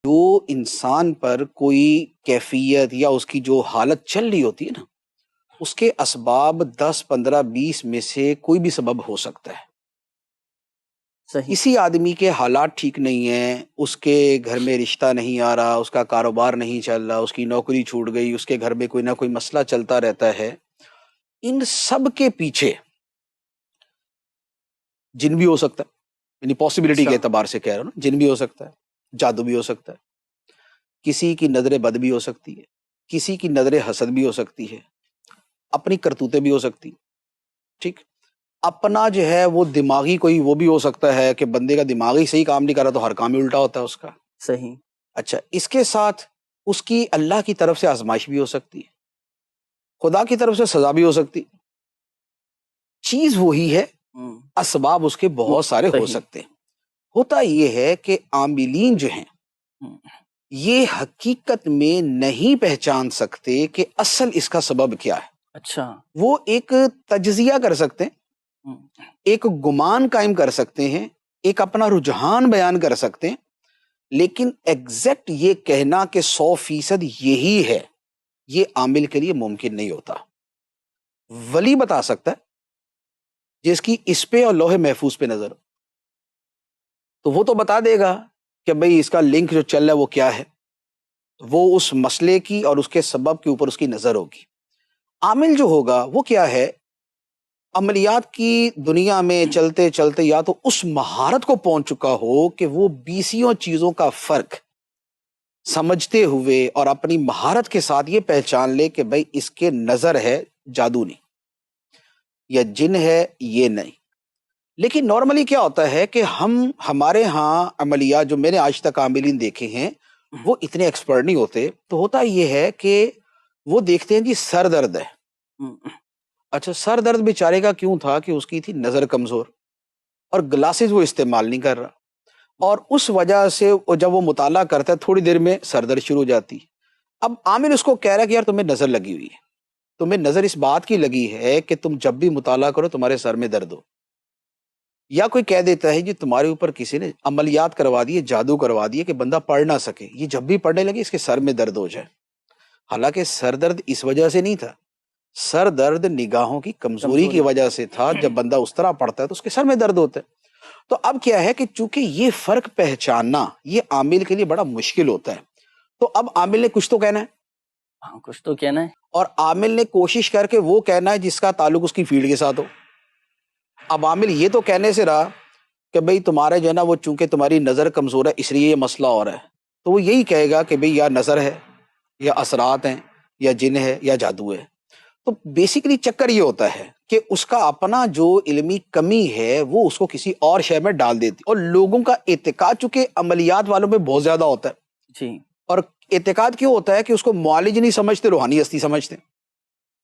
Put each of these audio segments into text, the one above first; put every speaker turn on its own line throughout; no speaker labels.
جو انسان پر کوئی کیفیت یا اس کی جو حالت چل رہی ہوتی ہے نا، اس کے اسباب 10 15 20 میں سے کوئی بھی سبب ہو سکتا ہے۔
صحیح۔
کسی آدمی کے حالات ٹھیک نہیں ہیں، اس کے گھر میں رشتہ نہیں آ رہا، اس کا کاروبار نہیں چل رہا، اس کی نوکری چھوٹ گئی، اس کے گھر میں کوئی نہ کوئی مسئلہ چلتا رہتا ہے۔ ان سب کے پیچھے جن بھی ہو سکتا ہے، یعنی پاسبلٹی کے اعتبار سے کہہ رہا ہوں نا، جن بھی ہو سکتا ہے، جادو بھی ہو سکتا ہے، کسی کی نظر بد بھی ہو سکتی ہے، کسی کی نظر حسد بھی ہو سکتی ہے، اپنی کرتوتیں بھی ہو سکتی، ٹھیک، اپنا جو ہے وہ دماغی کوئی وہ بھی ہو سکتا ہے کہ بندے کا دماغ ہی صحیح کام نہیں کر رہا تو ہر کام ہی الٹا ہوتا ہے اس کا۔
صحیح۔
اچھا، اس کے ساتھ اس کی اللہ کی طرف سے آزمائش بھی ہو سکتی ہے، خدا کی طرف سے سزا بھی ہو سکتی، چیز وہی ہے، اسباب اس کے بہت سارے ہو سکتے ہیں۔ ہوتا یہ ہے کہ عاملین جو ہیں یہ حقیقت میں نہیں پہچان سکتے کہ اصل اس کا سبب کیا ہے۔
اچھا،
وہ ایک تجزیہ کر سکتے ہیں، ایک گمان قائم کر سکتے ہیں، ایک اپنا رجحان بیان کر سکتے ہیں، لیکن ایگزیکٹ یہ کہنا کہ 100% یہی ہے، یہ عامل کے لیے ممکن نہیں ہوتا۔ ولی بتا سکتا ہے جس کی اس پہ اور لوح محفوظ پہ نظر ہو، تو وہ تو بتا دے گا کہ بھئی اس کا لنک جو چل رہا ہے وہ کیا ہے، وہ اس مسئلے کی اور اس کے سبب کے اوپر اس کی نظر ہوگی۔ عامل جو ہوگا وہ کیا ہے، عملیات کی دنیا میں چلتے چلتے یا تو اس مہارت کو پہنچ چکا ہو کہ وہ 20 چیزوں کا فرق سمجھتے ہوئے اور اپنی مہارت کے ساتھ یہ پہچان لے کہ بھئی اس کے نظر ہے، جادو نہیں، یا جن ہے، یہ نہیں۔ لیکن نارملی کیا ہوتا ہے کہ ہمارے ہاں عملیات جو میں نے آج تک عاملین دیکھے ہیں وہ اتنے ایکسپرٹ نہیں ہوتے، تو ہوتا یہ ہے کہ وہ دیکھتے ہیں جی سر درد ہے، اچھا سر درد بیچارے کا کیوں تھا کہ اس کی تھی نظر کمزور اور گلاسز وہ استعمال نہیں کر رہا، اور اس وجہ سے جب وہ مطالعہ کرتا ہے تھوڑی دیر میں سر درد شروع ہو جاتی۔ اب عامل اس کو کہہ رہا ہے کہ یار تمہیں نظر لگی ہوئی ہے، تمہیں نظر اس بات کی لگی ہے کہ تم جب بھی مطالعہ کرو تمہارے سر میں درد ہو، یا کوئی کہہ دیتا ہے جی تمہارے اوپر کسی نے عملیات کروا دیے، جادو کروا دیے کہ بندہ پڑھ نہ سکے، یہ جب بھی پڑھنے لگے اس کے سر میں درد ہو جائے۔ حالانکہ سر درد اس وجہ سے نہیں تھا، سر درد نگاہوں کی کمزوری کی وجہ سے تھا۔ جب بندہ اس طرح پڑھتا ہے تو اس کے سر میں درد ہوتا ہے۔ تو اب کیا ہے کہ چونکہ یہ فرق پہچاننا یہ عامل کے لیے بڑا مشکل ہوتا ہے، تو اب عامل نے کچھ تو کہنا ہے،
کچھ تو کہنا ہے،
اور عامل نے کوشش کر کے وہ کہنا ہے جس کا تعلق اس کی فیلڈ کے ساتھ ہو۔ اب عامل یہ تو کہنے سے رہا کہ بھئی تمہارے جو ہے نا وہ چونکہ تمہاری نظر کمزور ہے اس لیے یہ مسئلہ ہو رہا ہے، تو وہ یہی کہے گا کہ بھئی یا نظر ہے، یا اثرات ہیں، یا جن ہے، یا جادو ہے۔ تو بیسیکلی چکر یہ ہوتا ہے کہ اس کا اپنا جو علمی کمی ہے وہ اس کو کسی اور شے میں ڈال دیتی، اور لوگوں کا اعتقاد چونکہ عملیات والوں میں بہت زیادہ ہوتا ہے،
جی،
اور اعتقاد کیوں ہوتا ہے کہ اس کو معالج نہیں سمجھتے، روحانی ہستی سمجھتے ہیں۔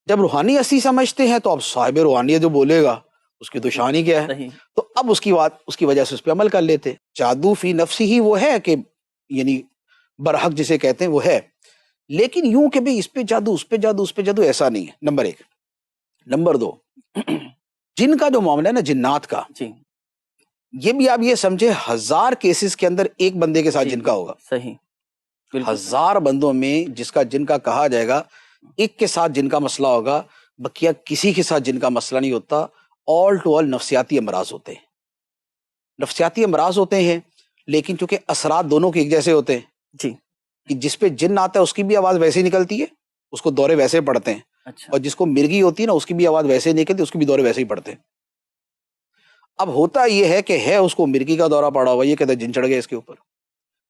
جب روحانی ہستی سمجھتے ہیں تو اب صاحب روحانیت جو بولے گا اس کی تو شان ہی کیا ہے،
صحیح،
تو اب اس کی وجہ سے اس پہ عمل کر لیتے۔ جادو فی نفسی ہی وہ ہے کہ یعنی برحق جسے کہتے ہیں وہ ہے، لیکن یوں کہ بھئی اس پہ جادو، اس پہ جادو، اس پہ جادو، ایسا نہیں ہے، نمبر 1۔ نمبر 2، جن کا جو معاملہ ہے نا، جنات کا،
جی،
یہ بھی آپ یہ سمجھے 1000 کیسز کے اندر ایک بندے کے ساتھ جن کا ہوگا،
صحیح، بالکل
1000 بندوں میں جس کا جن کا کہا جائے گا، ایک کے ساتھ جن کا مسئلہ ہوگا، بقیہ کسی کے ساتھ جن کا مسئلہ نہیں ہوتا۔ آل ٹو آل نفسیاتی امراض ہوتے ہیں، نفسیاتی امراض ہوتے ہیں، لیکن چونکہ اثرات دونوں کے ایک جیسے ہوتے ہیں،
جی،
کہ جس پہ جن آتا ہے اس کی بھی آواز ویسے ہی نکلتی ہے، اس کو دورے ویسے پڑتے ہیں،
اچھا،
اور جس کو مرگی ہوتی ہے نا اس کی بھی آواز ویسے ہی نکلتی ہے، اس کی بھی دورے ویسے ہی پڑتے ہیں۔ اب ہوتا یہ ہے کہ ہے اس کو مرگی کا دورہ پڑا ہوا، یہ کہتے ہیں جن چڑھ گئے اس کے اوپر،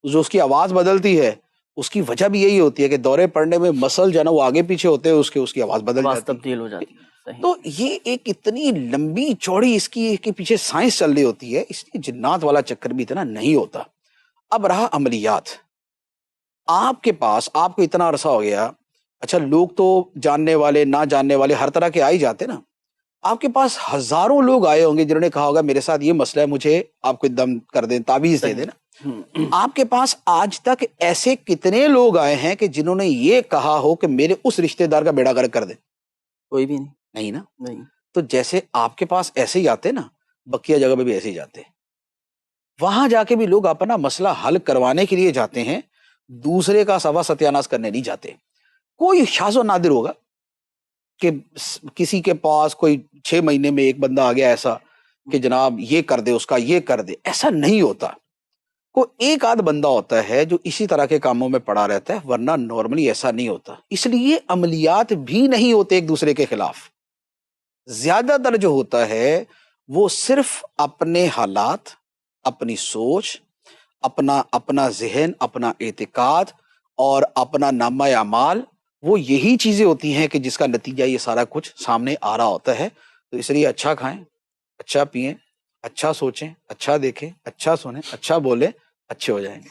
جو اس کی آواز بدلتی ہے اس کی وجہ بھی یہی ہوتی ہے کہ دورے پڑنے میں مسل جو ہے نا وہ آگے پیچھے ہوتے ہیں، اس کی آواز بدل
آواز
جاتی ہے۔
تبدیل ہو جاتی ہے، صحیح،
تو یہ ایک اتنی لمبی چوڑی اس کی کے پیچھے سائنس چل رہی ہوتی ہے، اس لیے جنات والا چکر بھی اتنا نہیں ہوتا۔ اب رہا عملیات، آپ کے پاس آپ کو اتنا عرصہ ہو گیا، اچھا لوگ تو جاننے والے نہ جاننے والے ہر طرح کے آ ہی جاتے نا، آپ کے پاس ہزاروں لوگ آئے ہوں گے جنہوں نے کہا ہوگا میرے ساتھ یہ مسئلہ ہے، مجھے آپ کو دم کر دیں، تعویذ دے دیں نا۔ آپ کے پاس آج تک ایسے کتنے لوگ آئے ہیں کہ جنہوں نے یہ کہا ہو کہ میرے اس رشتہ دار کا بیڑا غرق کر دیں؟
کوئی بھی نہیں،
نہیں نا۔
نہیں،
تو جیسے آپ کے پاس ایسے ہی آتے نا، بقیہ جگہ پہ بھی ایسے ہی جاتے ہیں، وہاں جا کے بھی لوگ اپنا مسئلہ حل کروانے کے لیے جاتے ہیں، دوسرے کا سوا ستیاناش کرنے نہیں جاتے. کوئی شاذ و نادر ہوگا کہ کسی کے پاس کوئی 6 مہینے میں ایک بندہ آ گیا ایسا کہ جناب یہ کر دے اس کا یہ کر دے. ایسا نہیں ہوتا. کوئی ایک آدھ بندہ ہوتا ہے جو اسی طرح کے کاموں میں پڑا رہتا ہے, ورنہ نارملی ایسا نہیں ہوتا. اس لیے عملیات بھی نہیں ہوتے ایک دوسرے کے خلاف. زیادہ تر جو ہوتا ہے وہ صرف اپنے حالات, اپنی سوچ, اپنا ذہن, اپنا اعتقاد اور اپنا نامہ اعمال, وہ یہی چیزیں ہوتی ہیں کہ جس کا نتیجہ یہ سارا کچھ سامنے آ رہا ہوتا ہے. تو اس لیے اچھا کھائیں, اچھا پئیں, اچھا سوچیں, اچھا دیکھیں, اچھا سنیں, اچھا بولیں, اچھے ہو جائیں گے.